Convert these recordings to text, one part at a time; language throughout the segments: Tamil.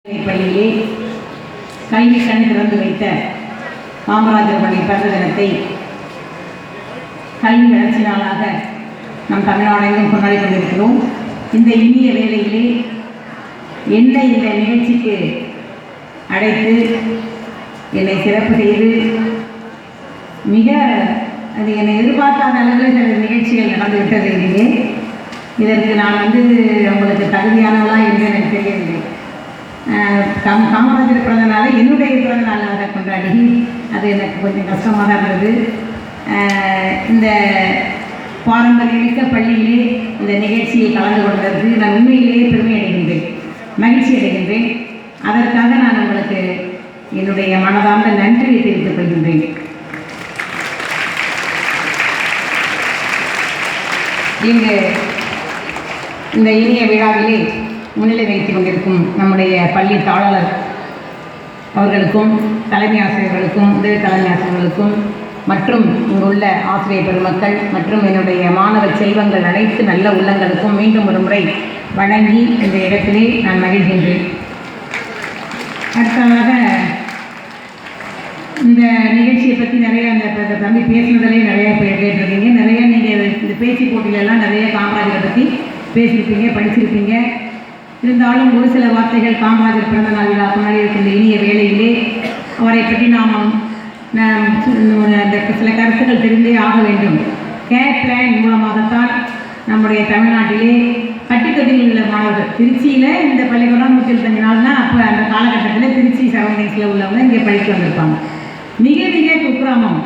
பள்ளியிலே கல்வி கண் திறந்து வைத்த காமராஜர் பள்ளி பிறந்த தினத்தை கல்வி வளர்ச்சி நாளாக நம் தமிழ்நாடெங்கும் கொண்டாடி கொண்டிருக்கிறோம். இந்த இனிய வேளையிலே என்னை இந்த நிகழ்ச்சிக்கு அழைத்து என்னை சிறப்பு செய்து அது என்னை எதிர்பார்க்காத அளவில் சில நிகழ்ச்சிகள் நடந்துவிட்டது. இதற்கு நான் உங்களுக்கு தகுதியானவளா என்று எனக்கு தெரியவில்லை. காமராஜர் பிறந்த நாளை என்னுடைய பிறந்த நாளாக கொண்டாடி அது எனக்கு கொஞ்சம் கஷ்டமாக தான் இருந்தது. இந்த பாரம்பரியமிக்க பள்ளியிலே இந்த நிகழ்ச்சியை கலந்து கொண்டதற்கு நான் உண்மையிலேயே பெருமை அடைகின்றேன், மகிழ்ச்சி அடைகின்றேன். அதற்காக நான் உங்களுக்கு என்னுடைய மனதார்ந்த நன்றியை தெரிவித்துக் கொள்கின்றேன். இங்கு இந்த இனிய விழாவிலே முன்னிலை வைத்துக் கொண்டிருக்கும் நம்முடைய பள்ளி தாளர் அவர்களுக்கும் தலைமை ஆசிரியர்களுக்கும் உதவி தலைமை ஆசிரியர்களுக்கும் மற்றும் இங்குள்ள ஆசிரியர் பெருமக்கள் மற்றும் என்னுடைய மாணவ செல்வங்கள் அனைத்து நல்ல உள்ளங்களுக்கும் மீண்டும் ஒரு முறை வணங்கி இந்த இடத்திலே நான் மகிழ்கின்றேன். அடுத்ததாக இந்த நிகழ்ச்சியை பற்றி நிறைய அந்த தம்பி பேசுனதிலே நிறைய கேட்டிருக்கீங்க. நிறைய நீங்கள் இந்த பேச்சு போட்டியிலெல்லாம் நிறைய காமராஜரை பற்றி பேசியிருப்பீங்க, படிச்சிருப்பீங்க. இருந்தாலும் ஒரு சில வார்த்தைகள் காமராஜர் பிறந்த நாள் விழா கொண்டாடி இருக்கின்ற இனிய வேளையிலே அவரை பற்றி நாம் சில கருத்துக்கள் தெரிந்தே ஆக வேண்டும். கேர் பிளான் மூலமாகத்தான் நம்முடைய தமிழ்நாட்டிலே கட்டிக்கட்டில் உள்ள மாணவர்கள் திருச்சியில் இந்த பள்ளிக்கூடம் 175 நாள்னா அப்போ அந்த காலகட்டத்தில் திருச்சி சரௌண்டிங்ஸில் உள்ளவங்க இங்கே படிக்க வந்திருப்பாங்க. மிக மிக குக்கிராமம்,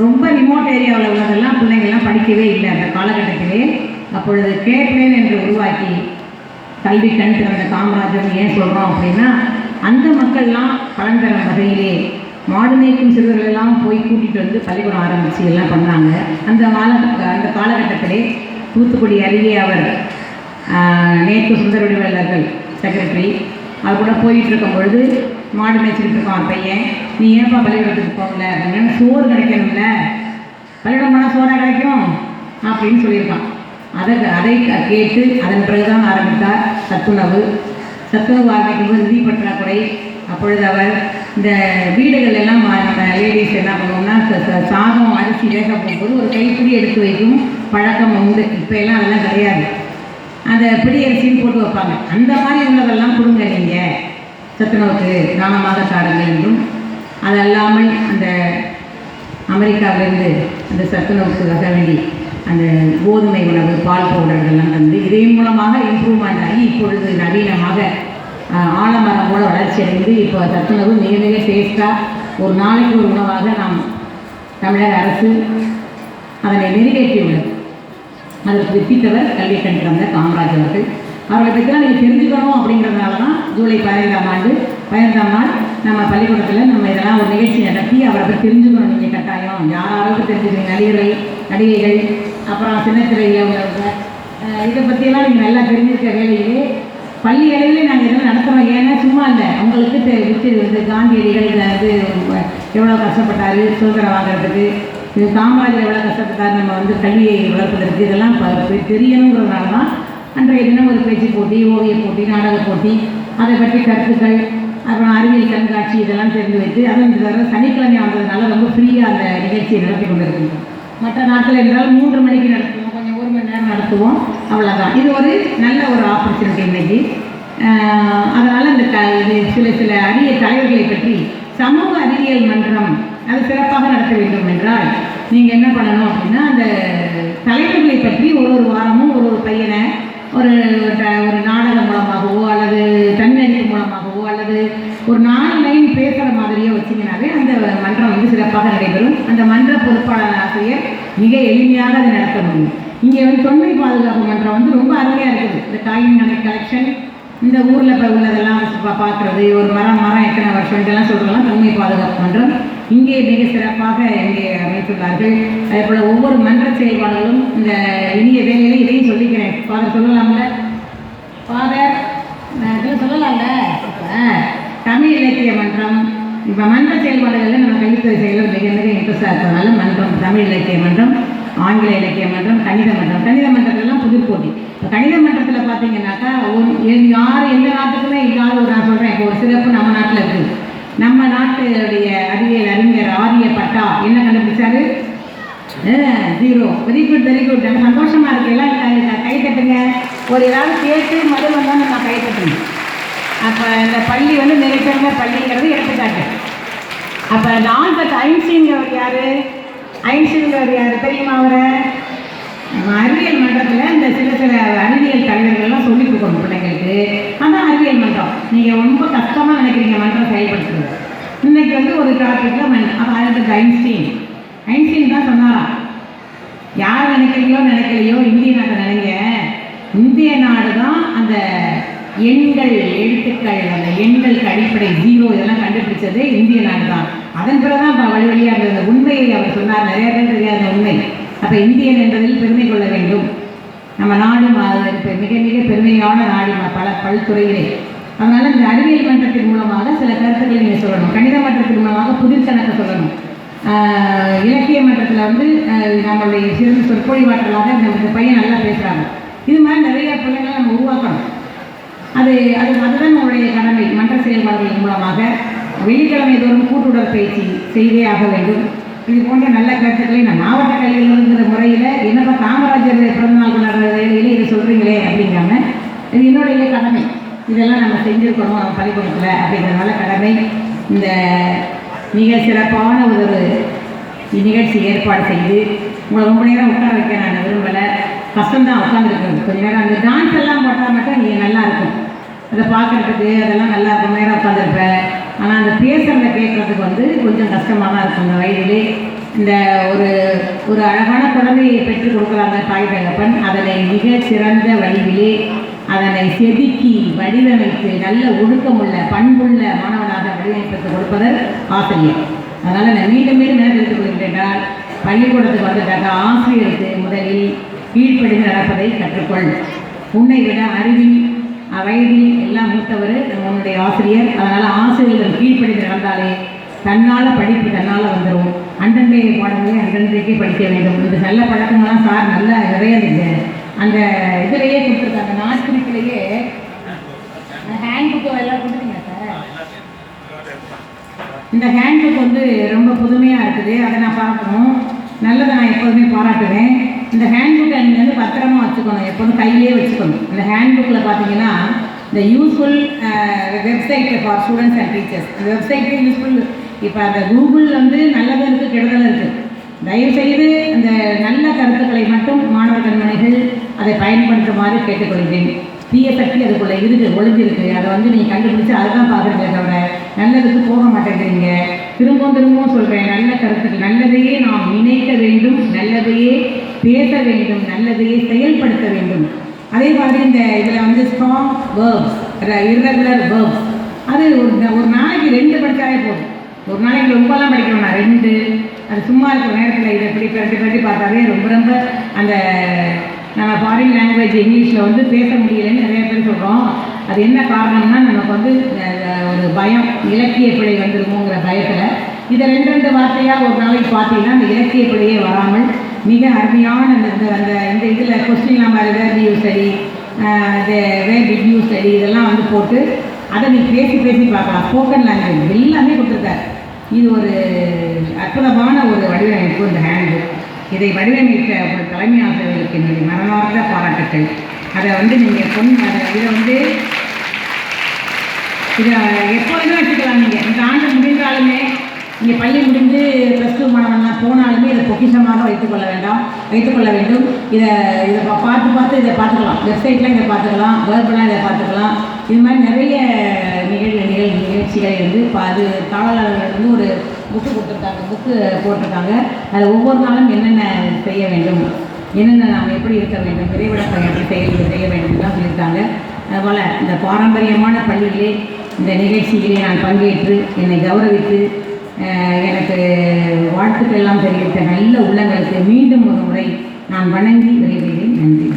ரொம்ப ரிமோட் ஏரியாவில் உள்ளதெல்லாம் பிள்ளைங்கள்லாம் படிக்கவே இல்லை அந்த காலகட்டத்திலே. அப்பொழுது கேர் பிளான் என்று உருவாக்கி கல்வி கண் திறந்த காமராஜர் ஏன் சொல்கிறோம் அப்படின்னா, அந்த மக்கள்லாம் பலன் தரும் வகையிலே மாடு மேய்க்கும் சிறுவர்களெல்லாம் போய் கூட்டிகிட்டு வந்து பள்ளிக்கூடம் ஆரம்பித்து எல்லாம் பண்ணாங்க. அந்த காலகட்டத்திலே தூத்துக்குடி அருகே அவர் நேற்று சுந்தர வடிவேலர்கள் செக்ரட்டரி அவர் கூட போயிட்டு இருக்கும் பொழுது மாடு மேய்ச்சிக்கிட்டு இருக்கான் பையன், நீ ஏன்ப்பா பள்ளிக்கூடத்துக்கு போகல அப்படின்னா, சோறு கிடைக்கணும்ல, பள்ளிக்கூடம் போனால் சோறாக கிடைக்கும் அப்படின்னு சொல்லியிருக்கான். அதை கேட்டு அதன் பிறகுதான் ஆரம்பித்தார் சத்துணவு ஆரம்பிக்கும்போது நிதி பற்றாக்குறை. அப்பொழுது அவர் இந்த வீடுகள் எல்லாம் நம்ம லேடிஸ் என்ன பண்ணுவோம்னா சாதம் அரிசி வேக போகும்போது ஒரு கைப்பிடி எடுத்து வைக்கும் பழக்கம் உண்டு. இப்போ எல்லாம் அதெல்லாம் கிடையாது, அந்த பிடி அரிசின்னு போட்டு வைப்பாங்க. அந்த மாதிரி உள்ளதெல்லாம் கொடுங்க நீங்கள் சத்துணவுக்கு தானமாக தாருங்கள் என்றும், அது அல்லாமல் அந்த அமெரிக்காவிலிருந்து அந்த சத்துணவுக்கு வக வேண்டி அந்த கோதுமை உணவு பால் பவுடர்கள்லாம் தந்து இதன் மூலமாக இம்ப்ரூவ்மெண்ட் ஆகி இப்பொழுது நவீனமாக ஆலமரம் போல வளர்ச்சி அடைந்து இப்போ சத்துணவு மிக மிக டேஸ்ட்டாக ஒரு நாளைக்கு ஒரு உணவாக நாம் தமிழக அரசு அதனை நிறைவேற்றியுள்ளது. அதற்கு வித்தித்தவர் கல்வி கண் திறந்த காமராஜர் அவர்கள். அவர்களை பற்றிலாம் நீங்கள் தெரிஞ்சுக்கணும் அப்படிங்கிறதுனால தான் ஜூலை 15ஆம் நாள் நம்ம பள்ளிக்கூடத்தில் நம்ம இதெல்லாம் ஒரு நிகழ்ச்சி நடத்தி அவரை பற்றி தெரிஞ்சுக்கணும். நீங்கள் கட்டாயம் யாராவது தெரிஞ்சுக்கணும், நடிகைகள் அப்புறம் சின்னத்திரையில் உள்ளவங்க இதை பற்றியெல்லாம் நீங்கள் நல்லா தெரிஞ்சிருக்க வேலையிலே பள்ளி அளவிலே நாங்கள் இதெல்லாம் நடத்துகிறோம். ஏன்னா சும்மா இல்லை, அவங்களுக்கு விட்டு காந்தியடிகள் எவ்வளோ கஷ்டப்பட்டார் சுதந்திரம் வாங்கிறதுக்கு, காமராஜர் எவ்வளோ கஷ்டப்பட்டார் நம்ம கல்வியை வளர்ப்பதற்கு, இதெல்லாம் தெரியணுங்கிறதுனால தான் அன்றைய தினம் ஒரு பேச்சு போட்டி, ஓவிய போட்டி, நாடக போட்டி, அதை பற்றி கருத்துக்கள், அப்புறம் அறிவியல் கண்காட்சி இதெல்லாம் தெரிந்து வைத்து அதுவும் இந்த தடவை சனிக்கிழமை வந்ததுனால ரொம்ப ஃப்ரீயாக அந்த நிகழ்ச்சியை நடத்தி கொண்டிருக்கின்றோம். மற்ற நாட்கள் என்றால் 3 மணிக்கு நடத்துவோம், கொஞ்சம் 1 மணி நேரம் நடத்துவோம், அவ்வளோதான். இது ஒரு நல்ல ஒரு ஆப்பர்ச்சுனிட்டி இன்றைக்கி. அதனால் இந்த சில அரிய தலைவர்களை பற்றி சமூக அறிவியல் மன்றம் அது சிறப்பாக நடத்த வேண்டும் என்றால் நீங்கள் என்ன பண்ணணும் அப்படின்னா, அந்த தலைவர்களை பற்றி ஒரு வாரமும் ஒரு பையனை ஒரு நாடகம் மூலமாகவோ அல்லது தன்னறிவு மூலமாகவோ அல்லது ஒரு 4 லைன் பேசுகிற மாதிரியோ வச்சிங்கனாவே அந்த மன்றம் சிறப்பாக நடைபெறும். அந்த மன்ற பொறுப்பாளர் ஆசிரியர் மிக எளிமையாக அதை நடத்த முடியும். இங்கே தொன்மை பாதுகாப்பு மன்றம் ரொம்ப அருமையாக இருக்குது. இந்த காயின் கலெக்ஷன், இந்த ஊரில் உள்ளதெல்லாம் பார்க்குறது, ஒரு மரம் எத்தனை வருஷம் இதெல்லாம் சொல்கிறதெல்லாம் தொன்மை பாதுகாப்பு மன்றம் இங்கே மிக சிறப்பாக இங்கே அமைத்துள்ளார்கள். அதே போல் ஒவ்வொரு மன்ற செயல்பாடுகளும் இந்த இனிய வேலையில் இதையும் சொல்லிக்கிறேன். ஃபாதர் சொல்லலாம்ல, ஃபாதர் இதில் சொல்லலாம்ல. தமிழ் இலக்கிய மன்றம் இப்போ மன்ற செயல்பாடுகளில் நம்ம கல்வித்துறை செயல்கள் மிக மிக இன்ட்ரெஸ்டாக இருக்கிறதுனால மன்றம், தமிழ் இலக்கிய மன்றம், ஆங்கில இலக்கிய மன்றம், கணித மன்றத்திலலாம் புதிர் போட்டி. இப்போ கணித மன்றத்தில் பார்த்தீங்கன்னாக்கா யார் எந்த நாட்டுக்குமே இல்லாத ஒரு நான் சொல்கிறேன் என்ன கண்டுபிடிச்சாரு? 0. Very good very good. எனக்கு சந்தோஷமாக இருக்குது. எல்லாம் கை தட்டுங்க. ஒரு ஏதாவது கேட்டு மறு வந்தால் நம்ம கை தட்டணும். அப்போ இந்த பள்ளி வந்து மிகச்சிறந்த பள்ளிங்கிறது எடுத்துக்காட்டு. அப்போ இந்த ஆல்பர்ட் ஐன்ஸ்டீன்கிறவர் யார்? ஐன்ஸ்டீன்கிறவர் யார் தெரியுமா? அவரை அறிவியல் மன்றத்தில் இந்த சில அறிவியல் தலைவர்கள்லாம் சொல்லி கொடுக்கணும் பிள்ளைங்களுக்கு. அதான் அறிவியல் மன்றம். நீங்கள் ரொம்ப கஷ்டமாக நினைக்கிறீங்க மன்றம் செயல்படுத்துறது. இன்றைக்கி வந்து ஒரு டாப்பிக்கில் அப்போ ஆல்பர்ட் ஐன்ஸ்டீன் தான் சொன்னாராம், யார் நினைக்கலையோ இந்திய நாட்டை நினைங்க, இந்திய நாடு தான் அந்த எண்கள் எழுத்துக்கள் அந்த எண்களுக்கு அடிப்படை 0 இதெல்லாம் கண்டுபிடிச்சது இந்திய நாடு தான். அதன் பிறகுதான் இப்போ வழிவழியாக அந்த உண்மையை அவர் சொன்னார். நிறைய பேர் தெரியாத உண்மை. அப்போ இந்தியன் என்பதில் பெருமை கொள்ள வேண்டும். நம்ம நாடு மிக மிக பெருமையான நாடு பல்துறையிலே. அதனால் இந்த அறிவியல் மன்றத்தின் மூலமாக சில கருத்துக்களை நீங்கள் சொல்லணும். கணித மன்றத்தின் மூலமாக புதிர் கணக்கு சொல்லணும். இலக்கிய மன்றத்தில் வந்து நம்மளுடைய சிறந்த சொற்பொழிவாற்றலாக இந்த பையன் நல்லா பேசுகிறாங்க. இது மாதிரி நிறைய பிள்ளைங்களை நம்ம உருவாக்கணும். அதுதான் நம்மளுடைய கடமை. மன்ற செயல்பாடுகள் மூலமாக வெள்ளிக்கிழமை தோறும் கூட்டுடற்பயிற்சி செய்தே ஆக வேண்டும். இது போன்ற நல்ல கருத்துக்களை நான் மாவட்ட கல்விங்கிற முறையில் என்னப்பா காமராஜர் பிறந்தநாள் கொண்டாடுற வேலையில் இதை சொல்கிறீங்களே அப்படிங்காம, இது என்னுடைய கடமை. இதெல்லாம் நம்ம செஞ்சுருக்கணும் நம்ம பள்ளிக்கூடத்தில் அப்படிங்கிறதுனால கடமை. இந்த மிக சிறப்பான ஒரு நிகழ்ச்சி ஏற்பாடு செய்து உங்களை ரொம்ப நேரம் உட்கார வைக்க நான் விரும்பலை. கஷ்டம்தான் உட்காந்துருக்குறது. கொஞ்சம் நேரம் அந்த டான்ஸ் எல்லாம் போட்டால் மட்டும் நீங்கள் நல்லாயிருக்கும். அதை பார்க்குறதுக்கு அதெல்லாம் நல்லா இருக்கும். நேரம் உட்காந்துருப்பேன். ஆனால் அந்த பேசுகிறத கேட்குறதுக்கு வந்து கொஞ்சம் கஷ்டமாக தான் இருக்கும். இந்த வயதிலே இந்த ஒரு அழகான குழந்தையை பெற்றுக் கொடுக்குறாங்க தாய் தகப்பன். அதனை மிக சிறந்த வடிவிலே அதனை செதுக்கி வடிவமைத்து நல்ல ஒழுக்கமுள்ள பண்புள்ள மாணவனாக வடிவமைப்பதற்கு கொடுப்பதர் ஆசிரியர். அதனால் நான் மீண்டும் மீண்டும் என்ன தெரிவித்துக் கொள்கிறேன், பள்ளிக்கூடத்துக்கு வந்துட்டாங்க ஆசிரியருக்கு முதலில் கீழ்ப்படிந்து நடப்பதை கற்றுக்கொள். உன்னை விட அறிவில் வயதில் எல்லாம் மூத்தவர் நம்மளுடைய ஆசிரியர். அதனால் ஆசிரியர்கள் கீழ்ப்படிந்து நடந்தாலே தன்னால் படிப்பு தன்னால் வந்துடும். அன்றன்றைய பாடங்களை அன்றன்றைக்கே படிக்க வேண்டும். இந்த நல்ல பழக்கங்கள்லாம் சார் நல்லா நிறைய அந்த இதிலேயே கொடுத்துருக்காங்க. நாட்குறிப்பிலேயே ஹேண்ட் புக்கு எல்லாம் கொடுத்துருங்க சார். இந்த ஹேண்ட் புக் வந்து ரொம்ப புதுமையாக இருக்குது. அதை நான் பார்க்கணும். நல்லதை நான் எப்போதுமே பாராட்டுவேன். இந்த ஹேண்ட் புக்கை நீங்கள் வந்து பத்திரமா வச்சுக்கணும். எப்போதும் கையிலே வச்சுக்கணும். இந்த ஹேண்ட் புக்கில் பார்த்தீங்கன்னா இந்த useful website for students and teachers. இந்த வெப்சைட்டு யூஸ்ஃபுல். இப்போ அந்த கூகுளில் வந்து நல்லதும் இருக்குது கெடுதலும் இருக்குது. தயவுசெய்து அந்த நல்ல கருத்துக்களை மட்டும் மாணவர் கண்மணிகள் அதை பயன்படுத்துமாறு கேட்டுக்கொள்கிறேன். தீய சக்தி அதுக்குள்ளே இருக்குது, ஒளிஞ்சிருக்கு. அதை வந்து நீங்கள் கண்டுபிடிச்சி அதை தான் பார்க்குறீங்களே தவிர நல்லதுக்கு போக மாட்டேங்கிறீங்க. திரும்பவும் சொல்கிறேன், நல்ல கருத்துக்கள், நல்லதையே நாம் நினைக்க வேண்டும், நல்லதையே பேச வேண்டும், நல்லதையே செயல்படுத்த வேண்டும். அதே மாதிரி இந்த இதில் வந்து ஸ்ட்ராங் வேர்ப்ஸ், இர்ரெகுலர் வேர்ப்ஸ், அது ஒரு நாளைக்கு 2 படித்தாலே போதும். ஒரு நாளைக்கு ரொம்பலாம் படிக்கணும். நான் 2 அது சும்மா இருக்கிற நேரத்தில் இதை இப்படி பிரட்டி பார்த்தாலே ரொம்ப அந்த நம்ம ஃபாரின் லாங்குவேஜ் இங்கிலீஷில் வந்து பேச முடியலைன்னு நிறைய பேர் சொல்கிறோம். அது என்ன காரணம்னா நமக்கு வந்து ஒரு பயம், இலக்கிய பிழை வந்துருமோங்கிற பயத்தில் இதை 2 வார்த்தையாக ஒரு நாளைக்கு பார்த்தீங்கன்னா அந்த இலக்கிய பிழையே வராமல் மிக அருமையான அந்த இதில் question number where you study, where did you study இதெல்லாம் வந்து போட்டு அதை நீ பேசி பார்க்கலாம். ஸ்போக்கன் லாங்குவேஜ் எல்லாமே கொடுத்துருக்காரு. இது ஒரு அற்புதமான ஒரு வடிவமைப்பு இந்த ஹேண்ட். இதை வடிவமைத்த ஒரு தலைமை ஆசிரியர்களுக்கு என்னுடைய மனமார்ந்த பாராட்டுக்கள். அதை வந்து நீங்கள் இதை வந்து இதை எப்போதுமே வச்சுக்கலாம். நீங்கள் இந்த ஆண்டு முடிந்தாலுமே நீங்கள் பள்ளி முடிந்து +2 மாணவன்லாம் போனாலுமே இதை பொக்கிஷமாக வைத்துக்கொள்ள வேண்டும். இதை பார்த்து இதை பார்த்துக்கலாம். வெப்சைட்டில் இதை பார்த்துக்கலாம், வேர்பெல்லாம் இதை பார்த்துக்கலாம். இது மாதிரி நிறைய நிகழ்ச்சிகளை வந்து அது தாளர்கள் வந்து ஒரு புக்கு போட்டிருக்காங்க. அதில் ஒவ்வொரு நாளும் என்னென்ன செய்ய வேண்டும், என்னென்ன நாம் எப்படி இருக்க வேண்டும், விரைவிடப்பை எப்படி செய்ய வேண்டும் தான் சொல்லியிருக்காங்க. அதுபோல் இந்த பாரம்பரியமான பள்ளியிலே இந்த நிகழ்ச்சியிலே நான் பங்கேற்று என்னை கௌரவித்து எனக்கு வாழ்த்துக்கள் எல்லாம் தெரிவித்த நல்ல உள்ளங்களுக்கு மீண்டும் ஒரு முறை நான் வணங்கி விரைகிறேன். நன்றி.